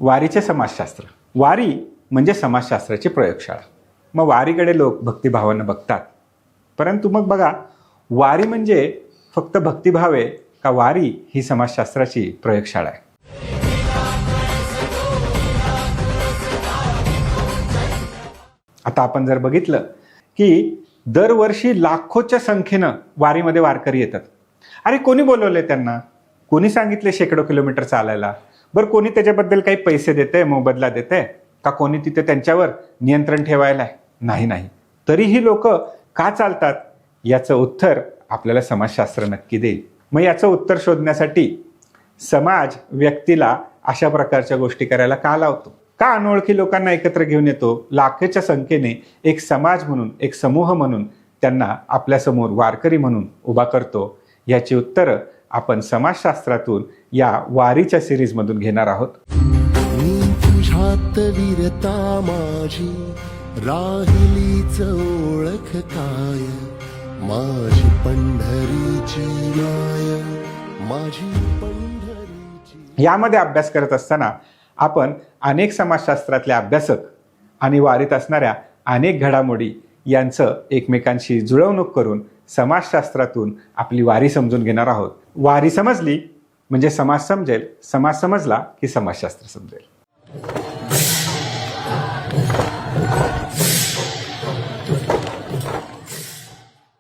वारीचे समाजशास्त्र. वारी म्हणजे समाजशास्त्राची प्रयोगशाळा. मग वारीकडे लोक भक्तिभावानं बघतात. परंतु मग बघा, वारी म्हणजे फक्त भक्तिभाव आहे का वारी ही समाजशास्त्राची प्रयोगशाळा आहे? आता आपण जर बघितलं की दरवर्षी लाखोच्या संख्येनं वारीमध्ये वारकरी येतात. अरे कोणी बोलवले त्यांना? कोणी सांगितले शेकडो किलोमीटर चालायला? बरं कोणी त्याच्याबद्दल काही पैसे देते, मोबदला देते का? कोणी तिथे त्यांच्यावर नियंत्रण ठेवायला आहे? नाही. तरीही लोक का चालतात? याचं उत्तर आपल्याला समाजशास्त्र नक्की देईल. मग याचं उत्तर शोधण्यासाठी समाज व्यक्तीला अशा प्रकारच्या गोष्टी करायला का लावतो? का अनोळखी लोकांना एकत्र घेऊन येतो? लाखोच्या संख्येने एक समाज म्हणून, एक समूह म्हणून त्यांना आपल्यासमोर वारकरी म्हणून उभा करतो? याची उत्तरं आपण समाजशास्त्रातून या वारीच्या सिरीजमधून घेणार आहोत. तुझ्यात वीरता माझी राहिलीच ओळख काय, माझी पंढरीची माय, माझी पंढरीची. यामध्ये अभ्यास करत असताना आपण अनेक समाजशास्त्रातले अभ्यासक आणि वारीत असणाऱ्या अनेक घडामोडी यांचं एकमेकांशी जुळवणूक करून समाजशास्त्रातून आपली वारी समजून घेणार आहोत. वारी समजली म्हणजे समाज समजेल, समाज समजला की समाजशास्त्र समजेल.